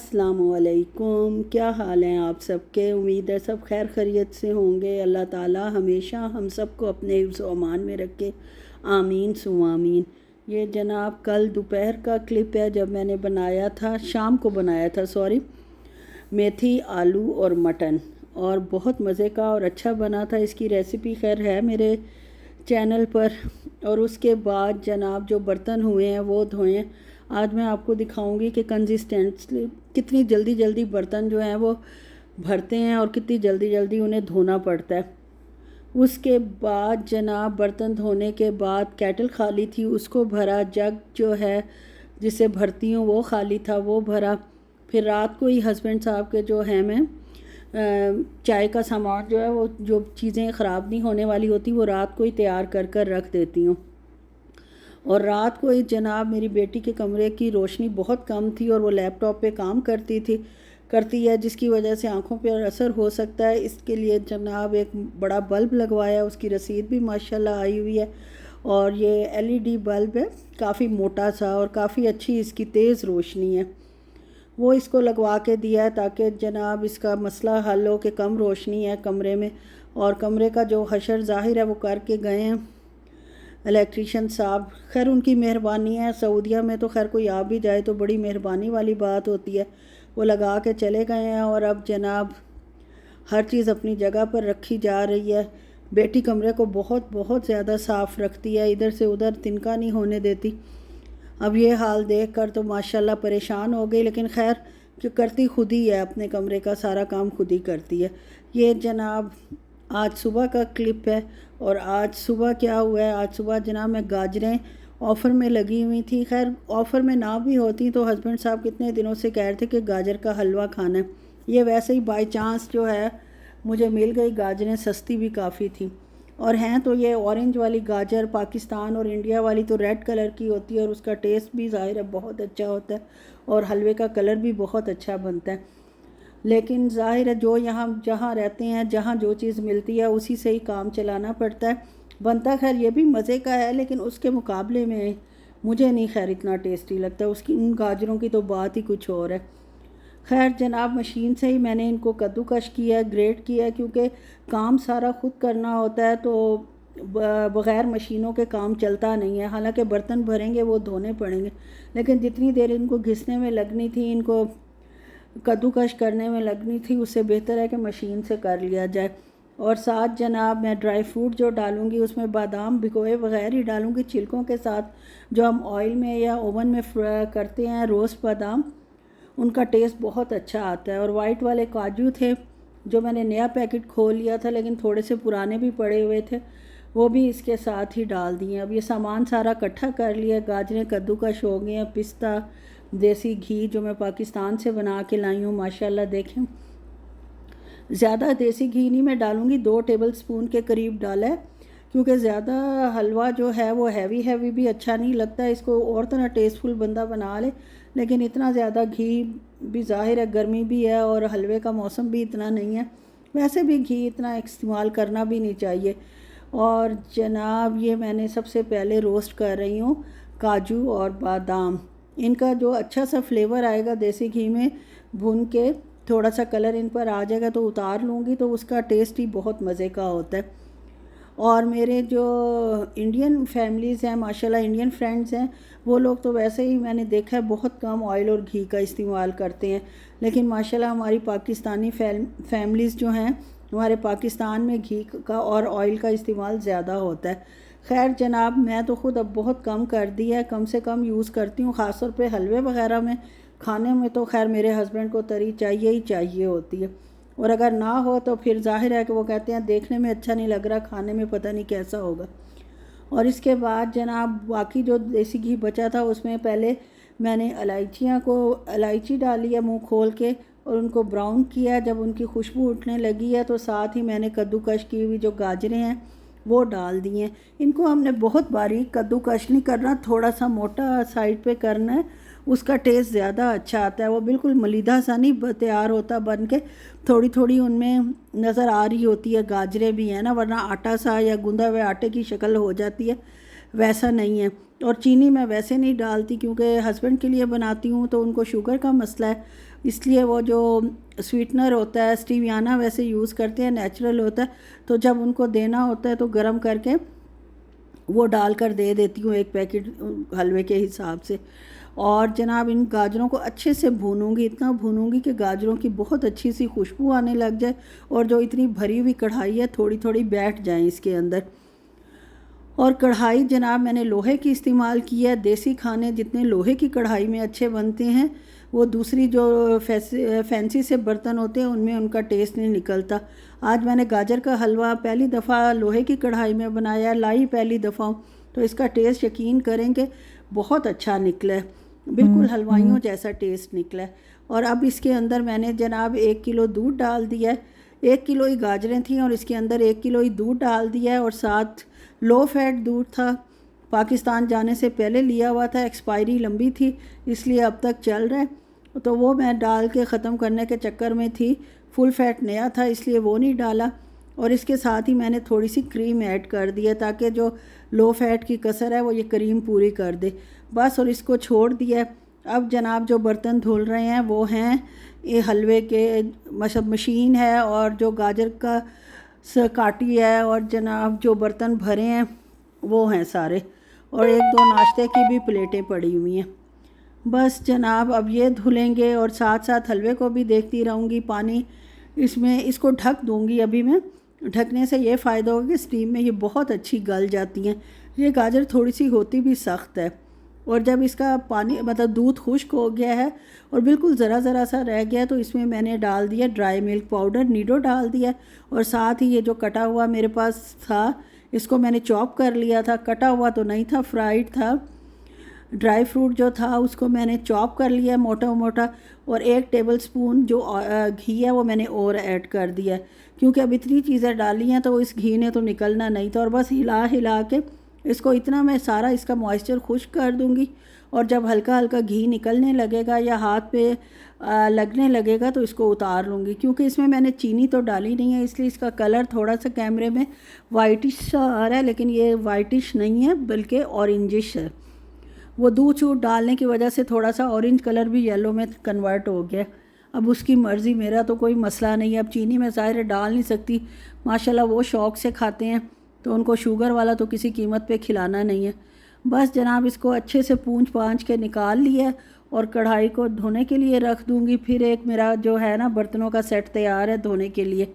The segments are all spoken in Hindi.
अस्सलामुअलैकुम, क्या हाल हैं आप सबके। उम्मीद है सब खैर खैरियत से होंगे। अल्लाह ताला हमेशा हम सबको अपने हिफ्ज़ व अमान में रखे, आमीन सुम्मा आमीन। ये जनाब कल दोपहर का क्लिप है जब मैंने बनाया था, शाम को बनाया था सॉरी, मेथी आलू और मटन, और बहुत मज़े का और अच्छा बना था। इसकी रेसिपी खैर है मेरे चैनल पर। और उसके बाद जनाब जो बर्तन हुए हैं वो धोए। आज मैं आपको दिखाऊंगी कि कंसिस्टेंटली कितनी जल्दी जल्दी बर्तन जो हैं वो भरते हैं और कितनी जल्दी जल्दी उन्हें धोना पड़ता है। उसके बाद जनाब बर्तन धोने के बाद केटल खाली थी, उसको भरा। जग जो है जिसे भरती हूँ वो खाली था, वो भरा। फिर रात को ही हस्बैंड साहब के जो है मैं चाय का सामान जो है वो जो चीज़ें ख़राब नहीं होने वाली होती वो रात को ही तैयार कर कर रख देती हूँ। और रात को ही जनाब मेरी बेटी के कमरे की रोशनी बहुत कम थी और वो लैपटॉप पे काम करती है, जिसकी वजह से आंखों पर असर हो सकता है। इसके लिए जनाब एक बड़ा बल्ब लगवाया, उसकी रसीद भी माशाल्लाह आई हुई है। और ये एलईडी बल्ब है, काफ़ी मोटा सा और काफ़ी अच्छी इसकी तेज़ रोशनी है। वो इसको लगवा के दिया है ताकि जनाब इसका मसला हल हो कि कम रोशनी है कमरे में। और कमरे का जो हशर ज़ाहिर है वो करके गए हैं इलेक्ट्रीशियन साहब। खैर उनकी मेहरबानी है, सऊदीया में तो खैर कोई आ भी जाए तो बड़ी मेहरबानी वाली बात होती है। वो लगा के चले गए हैं और अब जनाब हर चीज़ अपनी जगह पर रखी जा रही है। बेटी कमरे को बहुत बहुत ज़्यादा साफ़ रखती है, इधर से उधर तिनका नहीं होने देती। अब ये हाल देख कर तो माशाल्लाह परेशान हो गई, लेकिन खैर कि करती खुद ही है, अपने कमरे का सारा काम खुद ही करती है। ये जनाब आज सुबह का क्लिप है। और आज सुबह क्या हुआ है, आज सुबह जनाब मैं गाजरें ऑफ़र में लगी हुई थी। खैर ऑफ़र में ना भी होती तो हस्बैंड साहब कितने दिनों से कह रहे थे कि गाजर का हलवा खाना है। ये वैसे ही बाई चांस जो है मुझे मिल गई। गाजरें सस्ती भी काफ़ी थी और हैं तो ये ऑरेंज वाली गाजर, पाकिस्तान और इंडिया वाली तो रेड कलर की होती है और उसका टेस्ट भी ज़ाहिर है बहुत अच्छा होता है और हलवे का कलर भी बहुत अच्छा बनता है। लेकिन ज़ाहिर है जो यहाँ जहाँ रहते हैं, जहाँ जो चीज़ मिलती है उसी से ही काम चलाना पड़ता है। बनता खैर ये भी मज़े का है, लेकिन उसके मुकाबले में मुझे नहीं खैर इतना टेस्टी लगता। उसकी उन गाजरों की तो बात ही कुछ और है। खैर जनाब मशीन से ही मैंने इनको कद्दूकश किया, ग्रेट किया, क्योंकि काम सारा ख़ुद करना होता है तो बग़ैर मशीनों के काम चलता नहीं है। हालांकि बर्तन भरेंगे वो धोने पड़ेंगे, लेकिन जितनी देर इनको घिसने में लगनी थी, इनको कद्दूकश करने में लगनी थी, उससे बेहतर है कि मशीन से कर लिया जाए। और साथ जनाब मैं ड्राई फ्रूट जो डालूँगी उसमें बादाम भिगोए बगैर ही डालूँगी, छिलकों के साथ। जो हम ऑयल में या ओवन में करते हैं रोस्ट बादाम, उनका टेस्ट बहुत अच्छा आता है। और वाइट वाले काजू थे जो मैंने नया पैकेट खोल लिया था, लेकिन थोड़े से पुराने भी पड़े हुए थे, वो भी इसके साथ ही डाल दिए। अब ये सामान सारा इकट्ठा कर लिया। गाजरें कद्दूकश हो गए हैं। पिस्ता, देसी घी जो मैं पाकिस्तान से बना के लाई हूँ माशाल्लाह, देखें ज़्यादा देसी घी नहीं मैं डालूँगी, 2 टेबल स्पून के करीब डाला है, क्योंकि ज़्यादा हलवा जो है वो हैवी भी अच्छा नहीं लगता। इसको और तरह टेस्टफुल बंदा बना ले, लेकिन इतना ज़्यादा घी भी ज़ाहिर है गर्मी भी है और हलवे का मौसम भी इतना नहीं है, वैसे भी घी इतना इस्तेमाल करना भी नहीं चाहिए। और जनाब ये मैंने सबसे पहले रोस्ट कर रही हूँ काजू और बादाम। इनका जो अच्छा सा फ्लेवर आएगा देसी घी में भून के, थोड़ा सा कलर इन पर आ जाएगा तो उतार लूँगी, तो उसका टेस्ट ही बहुत मज़े का होता है। और मेरे जो इंडियन फैमिलीज़ हैं माशाल्लाह, इंडियन फ्रेंड्स हैं, वो लोग तो वैसे ही मैंने देखा है बहुत कम ऑयल और घी का इस्तेमाल करते हैं। लेकिन माशाल्लाह हमारी पाकिस्तानी फैमिलीज़ जो हैं, हमारे पाकिस्तान में घी का और ऑयल का इस्तेमाल ज़्यादा होता है। खैर जनाब मैं तो ख़ुद अब बहुत कम कर दी है, कम से कम यूज़ करती हूँ, ख़ास तौर पे हलवे वगैरह में। खाने में तो खैर मेरे हस्बैंड को तरी चाहिए ही चाहिए होती है, और अगर ना हो तो फिर ज़ाहिर है कि वो कहते हैं देखने में अच्छा नहीं लग रहा, खाने में पता नहीं कैसा होगा। और इसके बाद जनाब बाकी जो देसी घी बचा था उसमें पहले मैंने इलायची डाली है मुँह खोल के और उनको ब्राउन किया। जब उनकी खुशबू उठने लगी है तो साथ ही मैंने कद्दूकश की हुई जो गाजरें हैं वो डाल दी हैं। इनको हमने बहुत बारीक कद्दूकश नहीं करना, थोड़ा सा मोटा साइड पे करना है, उसका टेस्ट ज़्यादा अच्छा आता है। वो बिल्कुल मलीदा सा नहीं तैयार होता बन के, थोड़ी थोड़ी उनमें नज़र आ रही होती है गाजरें भी हैं ना, वरना आटा सा या गूंदा हुआ आटे की शक्ल हो जाती है, वैसा नहीं है। और चीनी मैं वैसे नहीं डालती क्योंकि हस्बैंड के लिए बनाती हूँ तो उनको शुगर का मसला है, इसलिए वो जो स्वीटनर होता है स्टीवियाना वैसे यूज़ करते हैं, नेचुरल होता है। तो जब उनको देना होता है तो गर्म करके वो डाल कर दे देती हूँ एक पैकेट हलवे के हिसाब से। और जनाब इन गाजरों को अच्छे से भूनूंगी, इतना भूनूंगी कि गाजरों की बहुत अच्छी सी खुशबू आने लग जाए और जो इतनी भरी हुई कढ़ाई है थोड़ी थोड़ी बैठ जाए इसके अंदर। और कढ़ाई जनाब मैंने लोहे की इस्तेमाल की है। देसी खाने जितने लोहे की कढ़ाई में अच्छे बनते हैं वो दूसरी जो फैंसी से बर्तन होते हैं उनमें उनका टेस्ट नहीं निकलता। आज मैंने गाजर का हलवा पहली दफ़ा लोहे की कढ़ाई में बनाया, लाई पहली दफ़ा हूँ, तो इसका टेस्ट यकीन करेंगे बहुत अच्छा निकला है, बिल्कुल हलवाइयों जैसा टेस्ट निकला है। और अब इसके अंदर मैंने जनाब 1 किलो दूध डाल दिया है। 1 किलो ही गाजरें थीं और इसके अंदर 1 किलो ही दूध डाल दिया है। और साथ लो फैट दूध था, पाकिस्तान जाने से पहले लिया हुआ था, एक्सपायरी लंबी थी इसलिए अब तक चल रहा है, तो वो मैं डाल के ख़त्म करने के चक्कर में थी। फुल फैट नया था इसलिए वो नहीं डाला। और इसके साथ ही मैंने थोड़ी सी क्रीम ऐड कर दिया ताकि जो लो फैट की कसर है वो ये क्रीम पूरी कर दे बस। और इसको छोड़ दिया। अब जनाब जो बर्तन धुल रहे हैं वो हैं ये हलवे के मतलब मशीन है और जो गाजर का काटी है और जनाब जो बर्तन भरे हैं वो हैं सारे, और 1-2 नाश्ते की भी प्लेटें पड़ी हुई हैं। बस जनाब अब ये धुलेंगे और साथ साथ हलवे को भी देखती रहूँगी पानी इसमें, इसको ढक दूँगी अभी मैं। ढकने से ये फ़ायदा होगा कि स्टीम में ये बहुत अच्छी गल जाती हैं। ये गाजर थोड़ी सी होती भी सख्त है और जब इसका पानी मतलब दूध खुश्क हो गया है और बिल्कुल ज़रा सा रह गया तो इसमें मैंने डाल दिया ड्राई मिल्क पाउडर, नीडो डाल दिया। और साथ ही ये जो कटा हुआ मेरे पास था इसको मैंने चॉप कर लिया था, कटा हुआ तो नहीं था, फ्राइड था। ड्राई फ्रूट जो था उसको मैंने चॉप कर लिया मोटा मोटा। और 1 टेबलस्पून जो घी है वो मैंने और ऐड कर दिया क्योंकि अब इतनी चीज़ें डाली हैं तो इस घी ने तो निकलना नहीं था। और बस हिला हिला के इसको इतना मैं सारा इसका मॉइस्चर खुश्क कर दूंगी। और जब हल्का हल्का घी निकलने लगेगा या हाथ पे लगने लगेगा तो इसको उतार लूँगी। क्योंकि इसमें मैंने चीनी तो डाली नहीं है इसलिए इसका कलर थोड़ा सा कैमरे में वाइटिश सा आ रहा है, लेकिन ये वाइटिश नहीं है बल्कि ऑरेंजिश है। वो दूध छूट डालने की वजह से थोड़ा सा ऑरेंज कलर भी येलो में कन्वर्ट हो गया। अब उसकी मर्ज़ी, मेरा तो कोई मसला नहीं है। अब चीनी में ज़ाहिर डाल नहीं सकती, माशाल्लाह वो शौक़ से खाते हैं तो उनको शुगर वाला तो किसी कीमत पे खिलाना नहीं है। बस जनाब इसको अच्छे से पूंछ पाँच के निकाल लिया और कढ़ाई को धोने के लिए रख दूँगी। फिर एक मेरा जो है ना बर्तनों का सेट तैयार है धोने के लिए।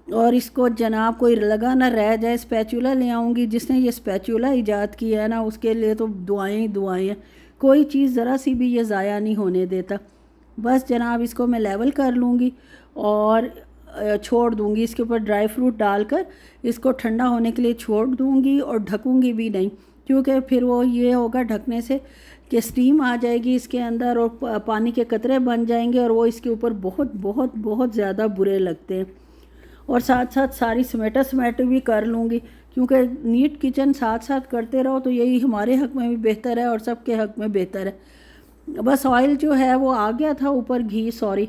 और इसको जनाब कोई लगा ना रह जाए, स्पैचुला ले आऊँगी। जिसने ये स्पैचुला ईजाद किया है ना उसके लिए तो दुआएं ही दुआएं हैं। कोई चीज़ ज़रा सी भी ये ज़ाया नहीं होने देता। बस जनाब इसको मैं लेवल कर लूँगी और छोड़ दूँगी। इसके ऊपर ड्राई फ्रूट डालकर इसको ठंडा होने के लिए छोड़ दूँगी और ढकूँगी भी नहीं, क्योंकि फिर वो ये होगा ढकने से कि स्टीम आ जाएगी इसके अंदर और पानी के कतरे बन जाएंगे और वो इसके ऊपर बहुत बहुत बहुत ज़्यादा बुरे लगते हैं। और साथ साथ सारी समेट भी कर लूँगी, क्योंकि नीट किचन साथ साथ करते रहो तो यही हमारे हक़ में भी बेहतर है और सबके हक़ में बेहतर है। बस ऑयल जो है वो आ गया था ऊपर, घी सॉरी,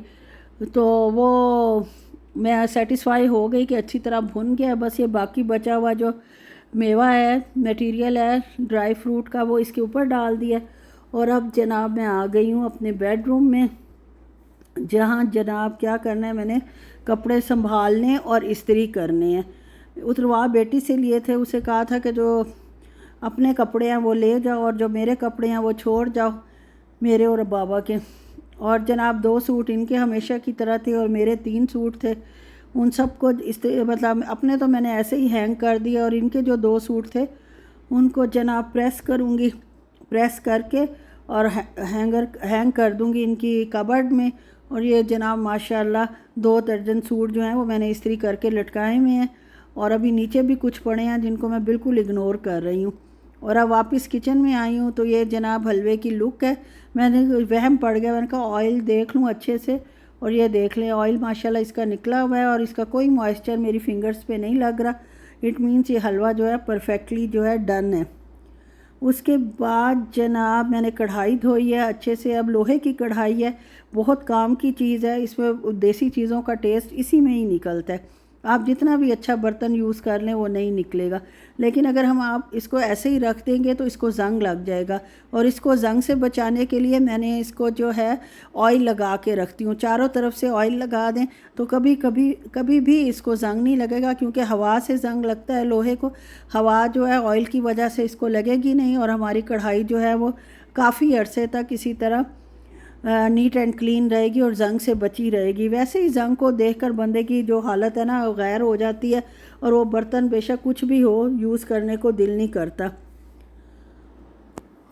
तो वो मैं सेटिस्फाई हो गई कि अच्छी तरह भुन गया। बस ये बाकी बचा हुआ जो मेवा है, मटेरियल है ड्राई फ्रूट का, वो इसके ऊपर डाल दिया। और अब जनाब मैं आ गई हूँ अपने बेडरूम में, जहाँ जनाब क्या करना है, मैंने कपड़े संभालने और इस्त्री करने हैं। उतरवा बेटी से लिए थे, उसे कहा था कि जो अपने कपड़े हैं वो ले जाओ और जो मेरे कपड़े हैं वो छोड़ जाओ, मेरे और बाबा के। और जनाब 2 सूट इनके हमेशा की तरह थे और मेरे 3 सूट थे, उन सब को मतलब अपने तो मैंने ऐसे ही हैंग कर दिए और इनके जो 2 सूट थे उनको जनाब प्रेस करूँगी, प्रेस करके और हैंग कर दूँगी इनकी कबर्ड में। और ये जनाब माशाल्लाह 2 दर्जन सूट जो हैं वो मैंने इस्त्री करके लटकाए हुए हैं और अभी नीचे भी कुछ पड़े हैं जिनको मैं बिल्कुल इग्नोर कर रही हूँ। और अब वापस किचन में आई हूँ तो ये जनाब हलवे की लुक है। मैंने वहम पड़ गया, मैंने कहा ऑयल देख लूँ अच्छे से, और ये देख लें ऑयल माशाल्लाह इसका निकला हुआ है और इसका कोई मॉइस्चर मेरी फिंगर्स पे नहीं लग रहा। इट मीन्स ये हलवा जो है परफेक्टली जो है डन है। उसके बाद जनाब मैंने कढ़ाई धोई है अच्छे से। अब लोहे की कढ़ाई है, बहुत काम की चीज़ है, इसमें देसी चीज़ों का टेस्ट इसी में ही निकलता है। आप जितना भी अच्छा बर्तन यूज़ कर लें वो नहीं निकलेगा। लेकिन अगर हम आप इसको ऐसे ही रख देंगे तो इसको ज़ंग लग जाएगा। और इसको ज़ंग से बचाने के लिए मैंने इसको जो है ऑयल लगा के रखती हूँ। चारों तरफ से ऑयल लगा दें तो कभी भी इसको ज़ंग नहीं लगेगा, क्योंकि हवा से ज़ंग लगता है लोहे को। हवा जो है ऑयल की वजह से इसको लगेगी नहीं और हमारी कढ़ाई जो है वो काफ़ी अरसे तक इसी तरह नीट एंड क्लीन रहेगी और ज़ंग से बची रहेगी। वैसे ही ज़ंग को देखकर बंदे की जो हालत है ना वो गैर हो जाती है और वो बर्तन बेशक कुछ भी हो यूज़ करने को दिल नहीं करता।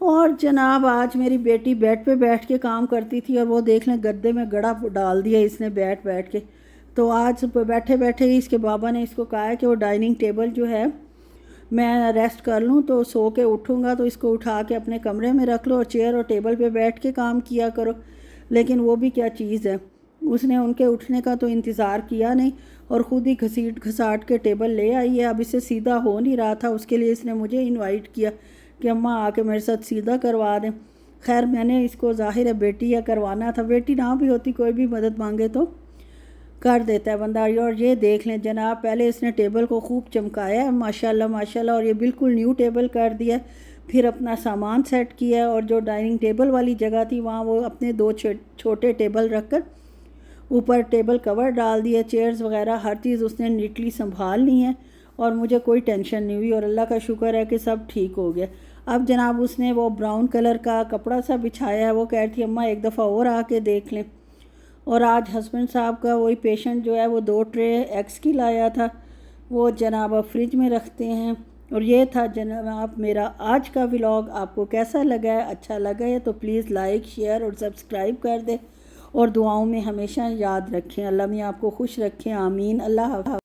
और जनाब आज मेरी बेटी बेड पे बैठ के काम करती थी और वो देख लें गद्दे में गड़ा डाल दिया इसने बैठ बैठ के। तो आज बैठे बैठे ही इसके बाबा ने इसको कहा है कि वो डाइनिंग टेबल जो है मैं रेस्ट कर लूँ तो सो के उठूँगा तो इसको उठा के अपने कमरे में रख लो और चेयर और टेबल पे बैठ के काम किया करो। लेकिन वो भी क्या चीज़ है, उसने उनके उठने का तो इंतज़ार किया नहीं और ख़ुद ही घसीट घसाट के टेबल ले आई है। अब इसे सीधा हो नहीं रहा था, उसके लिए इसने मुझे इनवाइट किया कि अम्मा आके मेरे साथ सीधा करवा दें। खैर मैंने इसको ज़ाहिर है बेटी या करवाना था, बेटी ना भी होती कोई भी मदद मांगे तो कर देता है बंदा। और ये देख लें जनाब, पहले इसने टेबल को खूब चमकाया है माशाल्लाह माशाल्लाह और ये बिल्कुल न्यू टेबल कर दिया। फिर अपना सामान सेट किया और जो डाइनिंग टेबल वाली जगह थी वहाँ वो अपने दो छोटे टेबल रखकर ऊपर टेबल कवर डाल दिया। चेयर्स वगैरह हर चीज़ उसने नीटली संभाल ली है और मुझे कोई टेंशन नहीं हुई और अल्लाह का शुक्र है कि सब ठीक हो गया। अब जनाब उसने वो ब्राउन कलर का कपड़ा सा बिछाया है, वो कह रही थी अम्मा एक दफ़ा और आके देख लें। और आज हस्बैंड साहब का वही पेशेंट जो है वो 2 ट्रे एग्स की लाया था, वो जनाब अब फ्रिज में रखते हैं। और ये था जनाब मेरा आज का व्लॉग। आपको कैसा लगा है? अच्छा लगा है तो प्लीज़ लाइक शेयर और सब्सक्राइब कर दें और दुआओं में हमेशा याद रखें। अल्लाह मियां आपको खुश रखें, आमीन। अल्लाह हाफ़िज़।